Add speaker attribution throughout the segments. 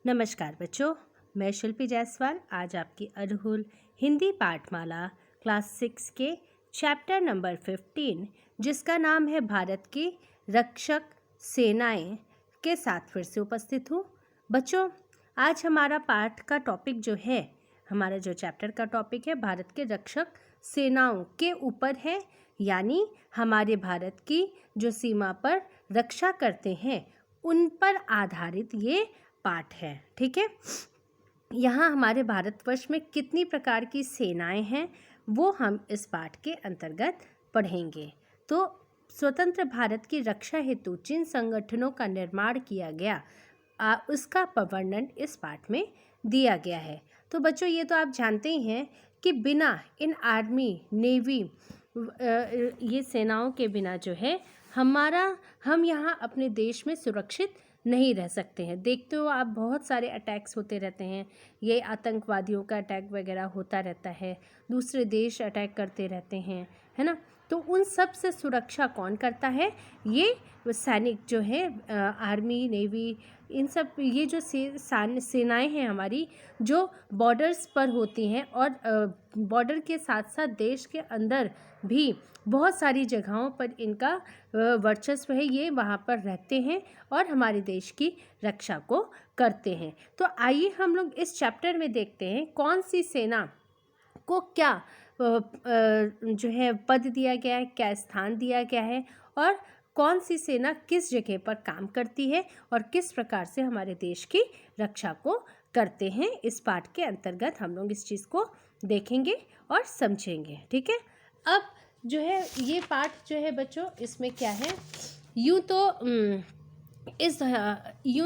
Speaker 1: नमस्कार बच्चों, मैं शिल्पी जायसवाल आज आपकी अड़हुल हिंदी पाठमाला क्लास 6 के चैप्टर नंबर 15 जिसका नाम है भारत की रक्षक सेनाएं के साथ फिर से उपस्थित हूँ। बच्चों, आज हमारा पाठ का टॉपिक जो है, हमारा जो चैप्टर का टॉपिक है भारत के रक्षक सेनाओं के ऊपर है, यानी हमारे भारत की जो सीमा पर रक्षा करते हैं उन पर आधारित ये पाठ है। ठीक है, यहाँ हमारे भारतवर्ष में कितनी प्रकार की सेनाएं हैं वो हम इस पाठ के अंतर्गत पढ़ेंगे। तो स्वतंत्र भारत की रक्षा हेतु जिन संगठनों का निर्माण किया गया उसका वर्णन इस पाठ में दिया गया है। तो बच्चों, ये तो आप जानते ही हैं कि बिना इन आर्मी नेवी ये सेनाओं के बिना जो है हम यहाँ अपने देश में सुरक्षित नहीं रह सकते हैं। देखते हो आप, बहुत सारे अटैक्स होते रहते हैं, ये आतंकवादियों का अटैक वगैरह होता रहता है, दूसरे देश अटैक करते रहते हैं, है ना। तो उन सब से सुरक्षा कौन करता है? ये सैनिक जो है, आर्मी नेवी, इन सब ये जो सेनाएं हैं हमारी, जो बॉर्डर्स पर होती हैं और बॉर्डर के साथ साथ देश के अंदर भी बहुत सारी जगहों पर इनका वर्चस्व है, ये वहाँ पर रहते हैं और हमारे देश की रक्षा को करते हैं। तो आइए हम लोग इस चैप्टर में देखते हैं कौन सी सेना को क्या जो है पद दिया गया है, क्या स्थान दिया गया है और कौन सी सेना किस जगह पर काम करती है और किस प्रकार से हमारे देश की रक्षा को करते हैं। इस पाठ के अंतर्गत हम लोग इस चीज़ को देखेंगे और समझेंगे। ठीक है, अब जो है ये पाठ जो है बच्चों, इसमें क्या है, यूँ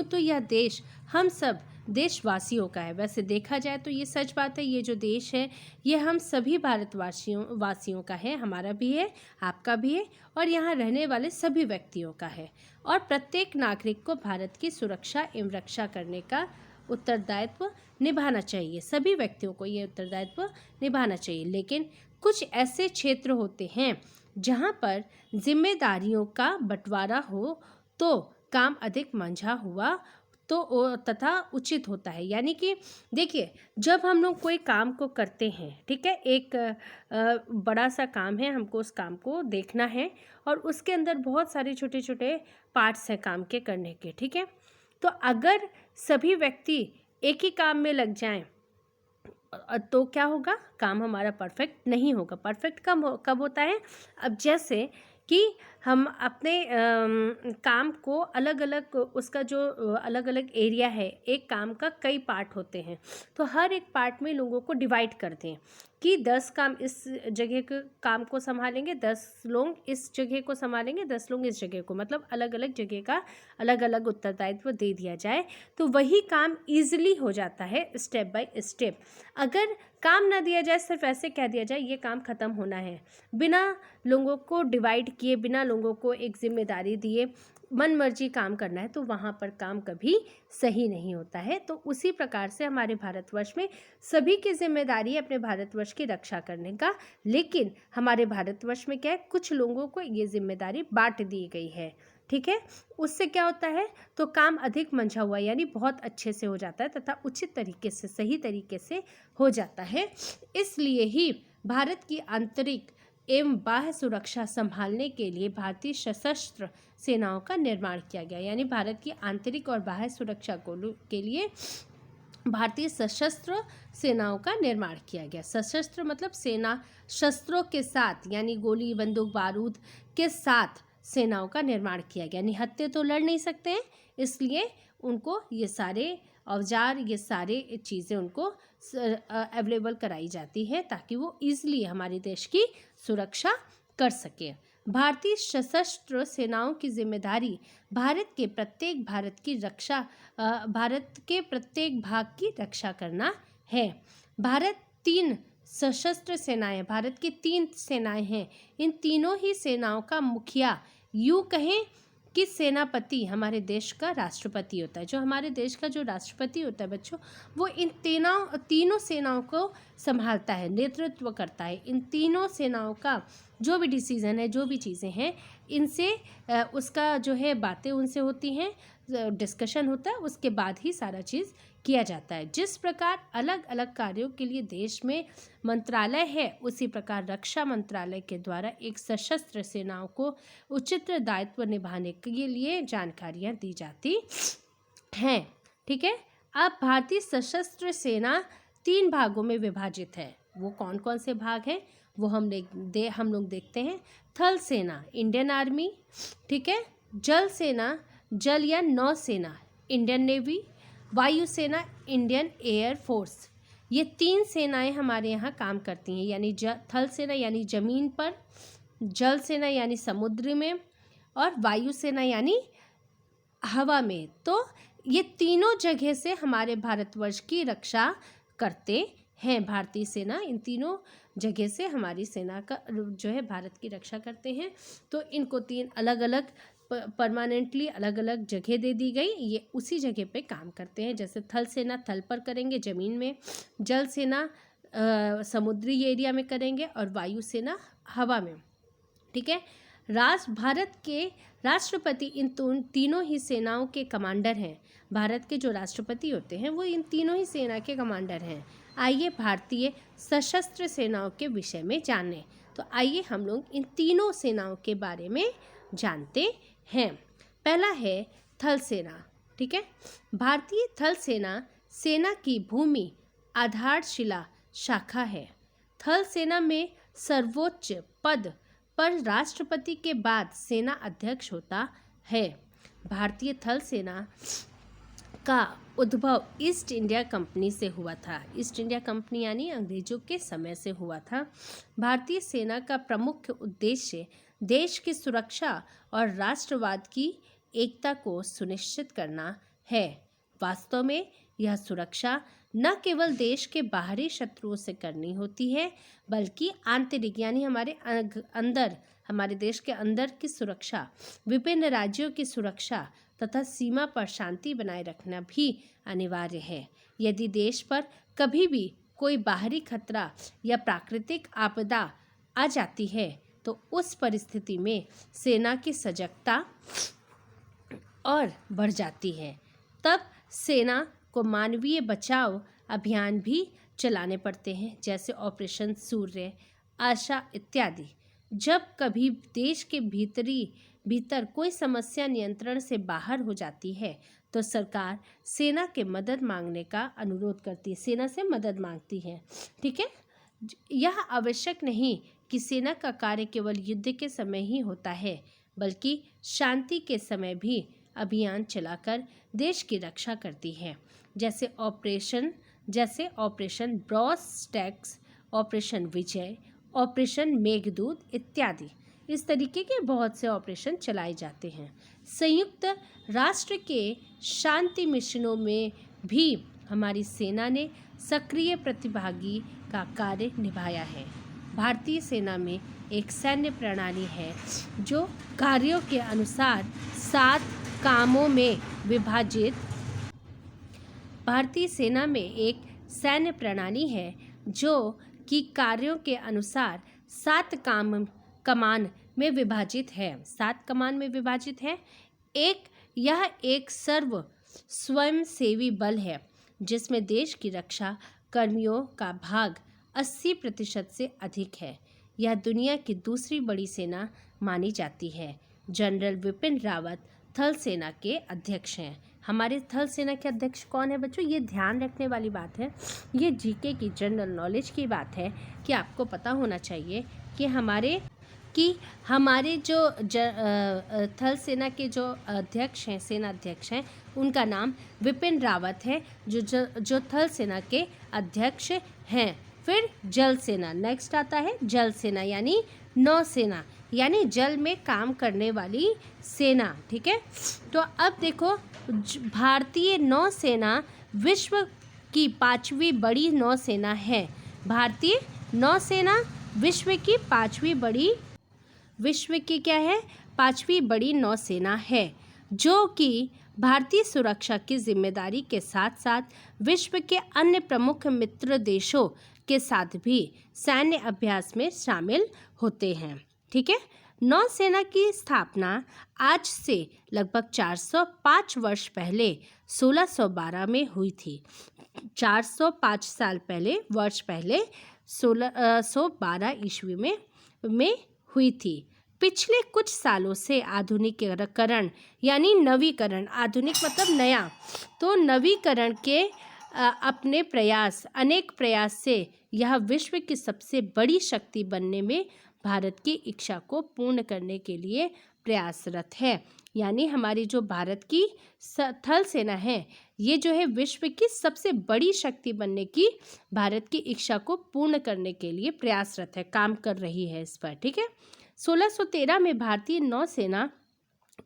Speaker 1: तो यह देश हम सब देशवासियों का है। वैसे देखा जाए तो ये सच बात है, ये जो देश है ये हम सभी वासियों का है, हमारा भी है, आपका भी है और यहाँ रहने वाले सभी व्यक्तियों का है। और प्रत्येक नागरिक को भारत की सुरक्षा एवं रक्षा करने का उत्तरदायित्व निभाना चाहिए। सभी व्यक्तियों को ये उत्तरदायित्व निभाना चाहिए। लेकिन कुछ ऐसे क्षेत्र होते हैं जहाँ पर जिम्मेदारियों का बंटवारा हो तो काम अधिक मंझा हुआ तो तथा उचित होता है। यानी कि देखिए, जब हम लोग कोई काम को करते हैं, ठीक है, एक बड़ा सा काम है, हमको उस काम को देखना है और उसके अंदर बहुत सारे छोटे छोटे पार्ट्स हैं काम के करने के। ठीक है, तो अगर सभी व्यक्ति एक ही काम में लग जाएं तो क्या होगा, काम हमारा परफेक्ट नहीं होगा। परफेक्ट कब होता है? अब जैसे कि हम अपने काम को अलग अलग, उसका जो अलग अलग एरिया है, एक काम का कई पार्ट होते हैं, तो हर एक पार्ट में लोगों को डिवाइड कर दें कि 10 काम इस जगह के काम को संभालेंगे, 10 लोग इस जगह को संभालेंगे, 10 लोग इस जगह को, मतलब अलग अलग जगह का अलग अलग उत्तरदायित्व दे दिया जाए तो वही काम ईजिली हो जाता है स्टेप बाय स्टेप। अगर काम ना दिया जाए, सिर्फ ऐसे कह दिया जाए ये काम ख़त्म होना है, बिना लोगों को डिवाइड किए, बिना लोगों को एक जिम्मेदारी दिए मन मर्जी काम करना है, तो वहाँ पर काम कभी सही नहीं होता है। तो उसी प्रकार से हमारे भारतवर्ष में सभी की जिम्मेदारी है अपने भारतवर्ष की रक्षा करने का, लेकिन हमारे भारतवर्ष में क्या है, कुछ लोगों को ये जिम्मेदारी बांट दी गई है। ठीक है, उससे क्या होता है, तो काम अधिक मंझा हुआ यानी बहुत अच्छे से हो जाता है तथा उचित तरीके से, सही तरीके से हो जाता है। इसलिए ही भारत की आंतरिक एवं बाह्य सुरक्षा संभालने के लिए भारतीय सशस्त्र सेनाओं का निर्माण किया गया। यानी भारत की आंतरिक और बाह्य सुरक्षा के लिए भारतीय सशस्त्र सेनाओं का निर्माण किया गया। सशस्त्र मतलब सेना, शस्त्रों के साथ, यानी गोली बंदूक बारूद के साथ सेनाओं का निर्माण किया गया। निहत्थे तो लड़ नहीं सकते हैं, इसलिए उनको ये सारे औजार, ये सारे चीज़ें उनको अवेलेबल कराई जाती है ताकि वो ईजिली हमारे देश की सुरक्षा कर सके। भारतीय सशस्त्र सेनाओं की जिम्मेदारी भारत के प्रत्येक भाग की रक्षा करना है। भारत 3 सशस्त्र सेनाएं, भारत की 3 सेनाएं हैं। इन तीनों ही सेनाओं का मुखिया, यूँ कहें कि सेनापति हमारे देश का राष्ट्रपति होता है। जो हमारे देश का जो राष्ट्रपति होता है बच्चों, वो इन तीनों सेनाओं को संभालता है, नेतृत्व करता है। इन तीनों सेनाओं का जो भी डिसीज़न है, जो भी चीज़ें हैं, इनसे उसका जो है बातें उनसे होती हैं, डिस्कशन होता है, उसके बाद ही सारा चीज़ किया जाता है। जिस प्रकार अलग अलग कार्यों के लिए देश में मंत्रालय है, उसी प्रकार रक्षा मंत्रालय के द्वारा एक सशस्त्र सेनाओं को उचित दायित्व निभाने के लिए जानकारियाँ दी जाती हैं। ठीक है। अब भारतीय सशस्त्र सेना 3 भागों में विभाजित है। वो कौन कौन से भाग हैं वो हम लोग देखते हैं। थल सेना इंडियन आर्मी, ठीक है। जल सेना जल या नौ सेना इंडियन नेवी, वायुसेना इंडियन एयर फोर्स। ये 3 सेनाएं हमारे यहाँ काम करती हैं, यानी थल सेना यानी जमीन पर, जल सेना यानी समुद्र में, और वायुसेना यानी हवा में। तो ये तीनों जगह से हमारे भारतवर्ष की रक्षा करते हैं। भारतीय सेना इन तीनों जगह से हमारी सेना का जो है भारत की रक्षा करते हैं। तो इनको 3 अलग अलग परमानेंटली अलग अलग जगह दे दी गई, ये उसी जगह पे काम करते हैं। जैसे थल सेना थल पर करेंगे ज़मीन में, जल सेना समुद्री एरिया में करेंगे, और वायुसेना हवा में। ठीक है। भारत के राष्ट्रपति इन तीनों ही सेनाओं के कमांडर हैं। भारत के जो राष्ट्रपति होते हैं वो इन तीनों ही सेना के कमांडर हैं। आइए भारतीय सशस्त्र सेनाओं के विषय में जानें। तो आइए हम लोग इन तीनों सेनाओं के बारे में जानते हैं। पहला है थल सेना। ठीक है। भारतीय थल सेना सेना की भूमि आधारशिला शाखा है। थल सेना में सर्वोच्च पद पर राष्ट्रपति के बाद सेना अध्यक्ष होता है। भारतीय थल सेना का उद्भव ईस्ट इंडिया कंपनी से हुआ था। ईस्ट इंडिया कंपनी यानी अंग्रेजों के समय से हुआ था। भारतीय सेना का प्रमुख उद्देश्य देश की सुरक्षा और राष्ट्रवाद की एकता को सुनिश्चित करना है। वास्तव में यह सुरक्षा न केवल देश के बाहरी शत्रुओं से करनी होती है, बल्कि आंतरिक यानी हमारे देश के अंदर की सुरक्षा, विभिन्न राज्यों की सुरक्षा तथा सीमा पर शांति बनाए रखना भी अनिवार्य है। यदि देश पर कभी भी कोई बाहरी खतरा या प्राकृतिक आपदा आ जाती है तो उस परिस्थिति में सेना की सजगता और बढ़ जाती है। तब सेना को मानवीय बचाव अभियान भी चलाने पड़ते हैं, जैसे ऑपरेशन सूर्य, आशा इत्यादि। जब कभी देश के भीतर कोई समस्या नियंत्रण से बाहर हो जाती है तो सरकार सेना के मदद मांगने का अनुरोध करती है, सेना से मदद मांगती है। ठीक है। यह आवश्यक नहीं कि सेना का कार्य केवल युद्ध के समय ही होता है, बल्कि शांति के समय भी अभियान चलाकर देश की रक्षा करती है, जैसे ऑपरेशन ब्रॉस-टैक्स, ऑपरेशन विजय, ऑपरेशन मेघदूत इत्यादि। इस तरीके के बहुत से ऑपरेशन चलाए जाते हैं। संयुक्त राष्ट्र के शांति मिशनों में भी हमारी सेना ने सक्रिय प्रतिभागी का कार्य निभाया है। भारतीय सेना में एक सैन्य प्रणाली है जो कार्यों के अनुसार 7 कामों में विभाजित भारतीय सेना में एक सैन्य प्रणाली है जो कि कार्यों के अनुसार 7 कमान में विभाजित है। 7 कमान में विभाजित है। यह एक स्वयंसेवी बल है जिसमें देश की रक्षा कर्मियों का भाग 80% से अधिक है। यह दुनिया की दूसरी बड़ी सेना मानी जाती है। जनरल विपिन रावत थल सेना के अध्यक्ष हैं। हमारे थल सेना के अध्यक्ष कौन है बच्चों? ये ध्यान रखने वाली बात है, ये जीके की जनरल नॉलेज की बात है कि आपको पता होना चाहिए कि हमारे जो थल सेना के जो अध्यक्ष हैं, सेना अध्यक्ष हैं, उनका नाम विपिन रावत है, जो थल सेना के अध्यक्ष हैं। फिर जल सेना, नेक्स्ट आता है जल सेना यानी नौसेना, यानी जल में काम करने वाली सेना। ठीक है। तो अब देखो, भारतीय नौसेना विश्व की 5वीं बड़ी नौसेना है। भारतीय नौसेना विश्व की 5वीं बड़ी नौसेना है, जो कि भारतीय सुरक्षा की जिम्मेदारी के साथ साथ विश्व के अन्य प्रमुख मित्र देशों के साथ भी सैन्य अभ्यास में शामिल होते हैं। ठीक है। नौसेना की स्थापना आज से लगभग 405 वर्ष पहले 1612 में हुई थी। 405 साल पहले, वर्ष पहले 1612 ईस्वी में हुई थी। पिछले कुछ सालों से आधुनिकीकरण यानी नवीकरण, आधुनिक मतलब नया, तो नवीकरण के अनेक प्रयास से यह विश्व की सबसे बड़ी शक्ति बनने में भारत की इच्छा को पूर्ण करने के लिए प्रयासरत है। यानी हमारी जो भारत की थल सेना है, ये जो है विश्व की सबसे बड़ी शक्ति बनने की भारत की इच्छा को पूर्ण करने के लिए प्रयासरत है, काम कर रही है इस पर। ठीक है। 1613 में भारतीय नौसेना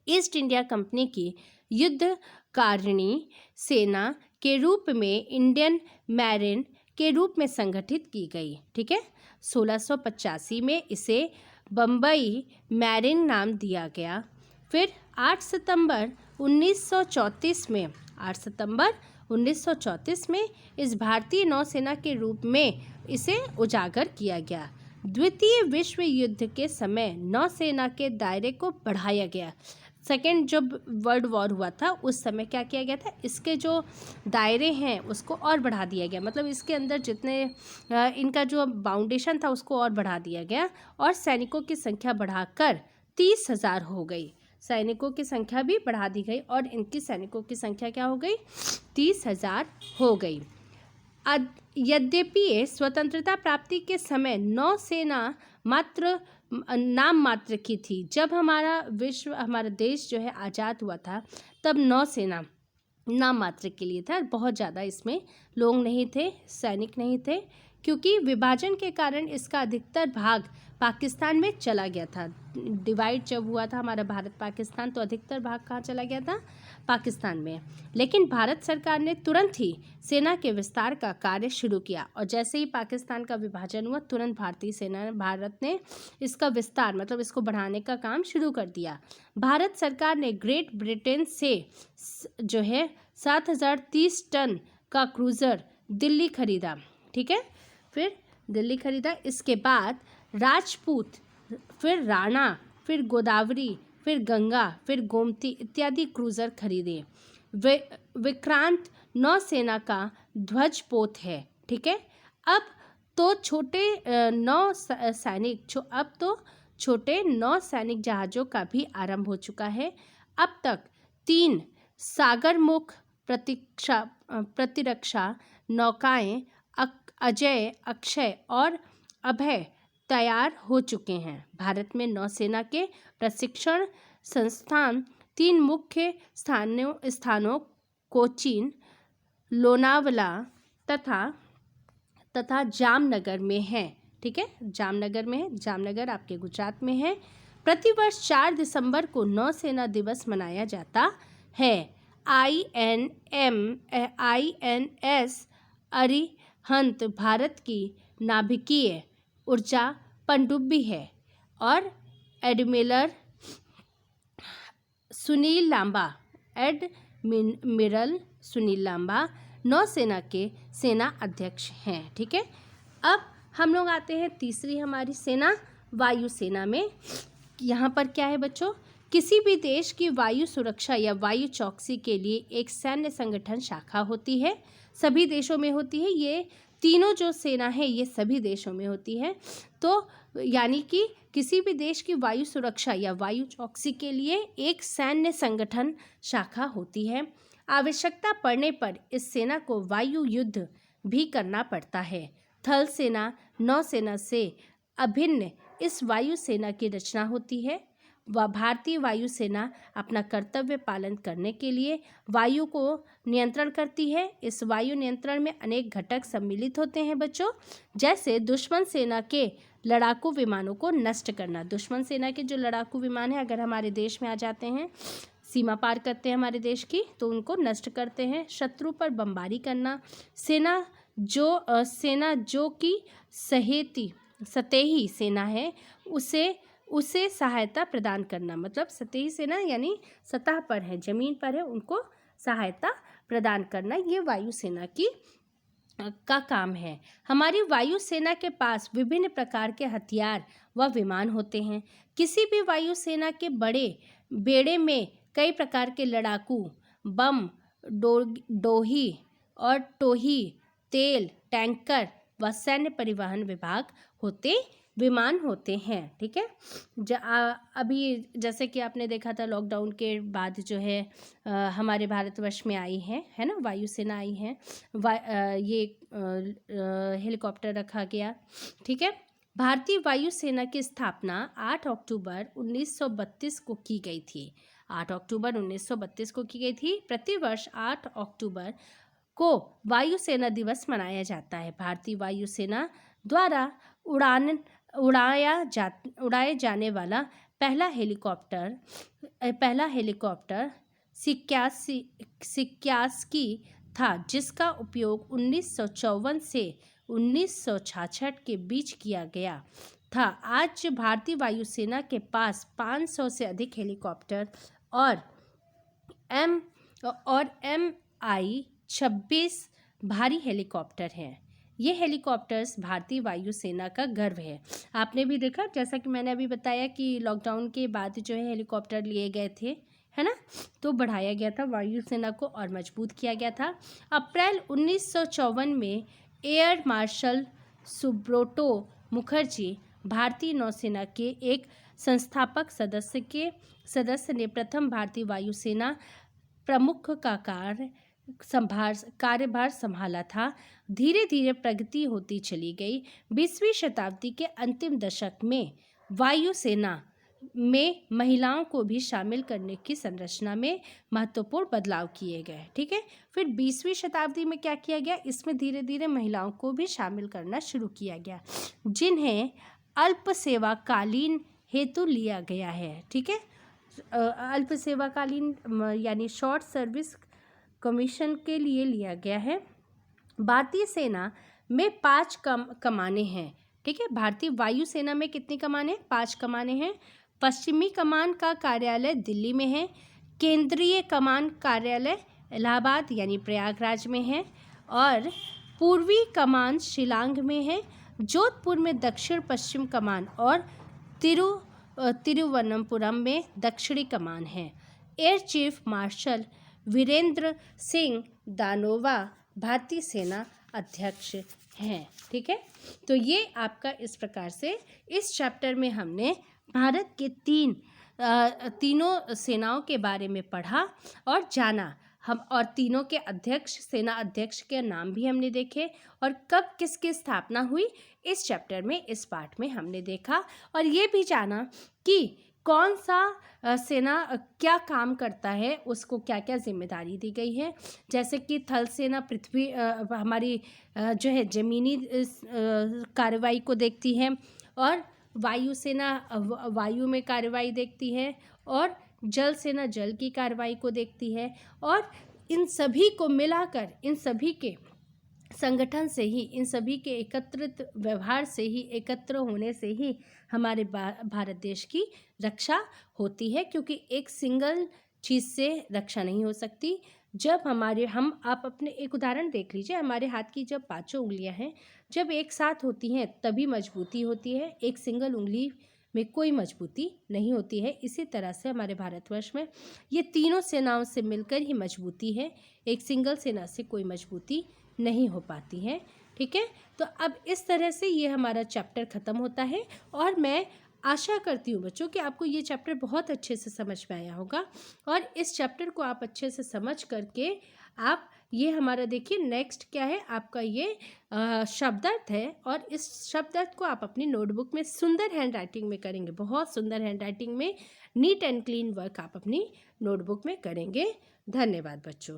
Speaker 1: ईस्ट इंडिया कंपनी की युद्धकारिणी सेना के रूप में इंडियन मैरिन के रूप में संगठित की गई। ठीक है। 1685 में इसे बम्बई मैरिन नाम दिया गया। फिर 8 सितंबर 1934 में इस भारतीय नौसेना के रूप में इसे उजागर किया गया। द्वितीय विश्व युद्ध के समय नौसेना के दायरे को बढ़ाया गया। सेकेंड जब वर्ल्ड वॉर हुआ था उस समय क्या किया गया था, इसके जो दायरे हैं उसको और बढ़ा दिया गया, मतलब इसके अंदर जितने इनका जो बाउंडेशन था उसको और बढ़ा दिया गया और सैनिकों की संख्या बढ़ाकर 30,000 हो गई। सैनिकों की संख्या भी बढ़ा दी गई और इनकी सैनिकों की संख्या क्या हो गई, 30,000 हो गई। यद्यपि स्वतंत्रता प्राप्ति के समय नौसेना नाम मात्र की थी। जब हमारा देश जो है आज़ाद हुआ था तब नौसेना नाम मात्र के लिए था, बहुत ज़्यादा इसमें लोग नहीं थे, सैनिक नहीं थे, क्योंकि विभाजन के कारण इसका अधिकतर भाग पाकिस्तान में चला गया था। डिवाइड जब हुआ था हमारा भारत पाकिस्तान, तो अधिकतर भाग कहाँ चला गया था, पाकिस्तान में। लेकिन भारत सरकार ने तुरंत ही सेना के विस्तार का कार्य शुरू किया और जैसे ही पाकिस्तान का विभाजन हुआ तुरंत भारत ने इसका विस्तार मतलब इसको बढ़ाने का काम शुरू कर दिया। भारत सरकार ने ग्रेट ब्रिटेन से जो है 7,030 टन का क्रूज़र दिल्ली खरीदा। ठीक है। फिर दिल्ली खरीदा, इसके बाद राजपूत, फिर राणा, फिर गोदावरी, फिर गंगा, फिर गोमती इत्यादि क्रूज़र खरीदे। विक्रांत नौसेना का ध्वजपोत है। ठीक है। अब तो छोटे नौ सैनिक जहाज़ों का भी आरंभ हो चुका है। अब तक 3 सागरमुख प्रतिरक्षा नौकाएं अजय, अक्षय और अभय तैयार हो चुके हैं। भारत में नौसेना के प्रशिक्षण संस्थान 3 मुख्य स्थानों कोचीन, लोनावला तथा जामनगर में है। ठीक है। जामनगर में है, जामनगर आपके गुजरात में है। प्रतिवर्ष 4 दिसंबर को नौसेना दिवस मनाया जाता है। INS अरिहंत भारत की नाभिकीय ऊर्जा पनडुब्बी है और एडमिरल सुनील लांबा नौसेना के सेना अध्यक्ष हैं। ठीक है। अब हम लोग आते हैं तीसरी हमारी सेना, वायुसेना में। यहाँ पर क्या है बच्चों, किसी भी देश की वायु सुरक्षा या वायु चौकसी के लिए एक सैन्य संगठन शाखा होती है। सभी देशों में होती है। ये तीनों जो सेना है ये सभी देशों में होती है। तो यानी कि किसी भी देश की वायु सुरक्षा या वायु चौकसी के लिए एक सैन्य संगठन शाखा होती है। आवश्यकता पड़ने पर इस सेना को वायु युद्ध भी करना पड़ता है। थल सेना नौसेना से अभिन्न इस वायु सेना की रचना होती है। भारतीय वायुसेना अपना कर्तव्य पालन करने के लिए वायु को नियंत्रण करती है। इस वायु नियंत्रण में अनेक घटक सम्मिलित होते हैं बच्चों, जैसे दुश्मन सेना के लड़ाकू विमानों को नष्ट करना। दुश्मन सेना के जो लड़ाकू विमान हैं अगर हमारे देश में आ जाते हैं, सीमा पार करते हैं हमारे देश की, तो उनको नष्ट करते हैं। शत्रु पर बमबारी करना। सेना जो कि सतही सेना है उसे सहायता प्रदान करना। मतलब सतही सेना यानी सतह पर है, जमीन पर है, उनको सहायता प्रदान करना, ये वायुसेना की का काम है। हमारी वायुसेना के पास विभिन्न प्रकार के हथियार व विमान होते हैं। किसी भी वायुसेना के बड़े बेड़े में कई प्रकार के लड़ाकू, बम, डोही और टोही, तेल, टैंकर व सैन्य परिवहन विमान होते हैं। ठीक है। अभी जैसे कि आपने देखा था लॉकडाउन के बाद जो है हमारे भारतवर्ष में आई है ना, वायुसेना आई है, ये हेलीकॉप्टर रखा गया। ठीक है। भारतीय वायुसेना की स्थापना 8 अक्टूबर 1932 को की गई थी। 8 अक्टूबर 1932 को की गई थी। प्रतिवर्ष 8 अक्टूबर को वायुसेना दिवस मनाया जाता है। भारतीय वायुसेना द्वारा उड़ाए जाने वाला पहला हेलीकॉप्टर सिक्यास्की था, जिसका उपयोग 1954 से 1966 के बीच किया गया था। आज भारतीय वायुसेना के पास 500 से अधिक हेलीकॉप्टर और Mi-26 भारी हेलीकॉप्टर हैं। ये हेलीकॉप्टर्स भारतीय वायुसेना का गर्व है। आपने भी देखा, जैसा कि मैंने अभी बताया कि लॉकडाउन के बाद जो है हेलीकॉप्टर लिए गए थे, है ना, तो बढ़ाया गया था, वायुसेना को और मजबूत किया गया था। अप्रैल 1954 में एयर मार्शल सुब्रोटो मुखर्जी, भारतीय नौसेना के एक संस्थापक सदस्य ने प्रथम भारतीय वायुसेना प्रमुख का कार्यभार संभाला था। धीरे धीरे प्रगति होती चली गई। 20वीं शताब्दी के अंतिम दशक में वायुसेना में महिलाओं को भी शामिल करने की संरचना में महत्वपूर्ण बदलाव किए गए। ठीक है। फिर 20वीं शताब्दी में क्या किया गया, इसमें धीरे धीरे महिलाओं को भी शामिल करना शुरू किया गया, जिन्हें अल्प सेवाकालीन हेतु लिया गया है। ठीक है। अल्प सेवाकालीन यानी शॉर्ट सर्विस कमीशन के लिए लिया गया है। भारतीय सेना में 5 कमानें हैं। ठीक है। भारतीय वायुसेना में कितनी कमानें? 5 कमानें हैं। पश्चिमी कमान का कार्यालय दिल्ली में है। केंद्रीय कमान कार्यालय इलाहाबाद यानी प्रयागराज में है और पूर्वी कमान शिलांग में है। जोधपुर में दक्षिण पश्चिम कमान और तिरुवनंतपुरम में दक्षिणी कमान है। Air chief marshal Virendra Singh Dhanoa भारतीय सेना अध्यक्ष हैं। ठीक है। तो ये आपका इस प्रकार से इस चैप्टर में हमने भारत के तीनों सेनाओं के बारे में पढ़ा और जाना। हम और तीनों के सेना अध्यक्ष के नाम भी हमने देखे और कब किसकी स्थापना हुई इस चैप्टर में, इस पार्ट में हमने देखा। और ये भी जाना कि कौन सा सेना क्या काम करता है, उसको क्या क्या जिम्मेदारी दी गई है। जैसे कि थल सेना पृथ्वी हमारी जो है जमीनी कार्रवाई को देखती है और वायुसेना वायु में कार्रवाई देखती है और जल सेना जल की कार्रवाई को देखती है। और इन सभी को मिलाकर, इन सभी के संगठन से ही, इन सभी के एकत्रित व्यवहार से ही, एकत्र होने से ही हमारे भारत देश की रक्षा होती है, क्योंकि एक सिंगल चीज़ से रक्षा नहीं हो सकती। जब आप अपने एक उदाहरण देख लीजिए, हमारे हाथ की जब 5 उंगलियां हैं, जब एक साथ होती हैं तभी मजबूती होती है। एक सिंगल उंगली में कोई मजबूती नहीं होती है। इसी तरह से हमारे भारतवर्ष में ये तीनों सेनाओं से मिलकर ही मजबूती है। एक सिंगल सेना से कोई मजबूती नहीं हो पाती है। ठीक है। तो अब इस तरह से ये हमारा चैप्टर ख़त्म होता है और मैं आशा करती हूँ बच्चों कि आपको ये चैप्टर बहुत अच्छे से समझ में आया होगा और इस चैप्टर को आप अच्छे से समझ करके आप ये हमारा देखिए नेक्स्ट क्या है आपका, ये शब्दार्थ है और इस शब्दार्थ को आप अपनी नोटबुक में सुंदर हैंड राइटिंग में करेंगे। बहुत सुंदर हैंड राइटिंग में नीट एंड क्लीन वर्क आप अपनी नोटबुक में करेंगे। धन्यवाद बच्चों।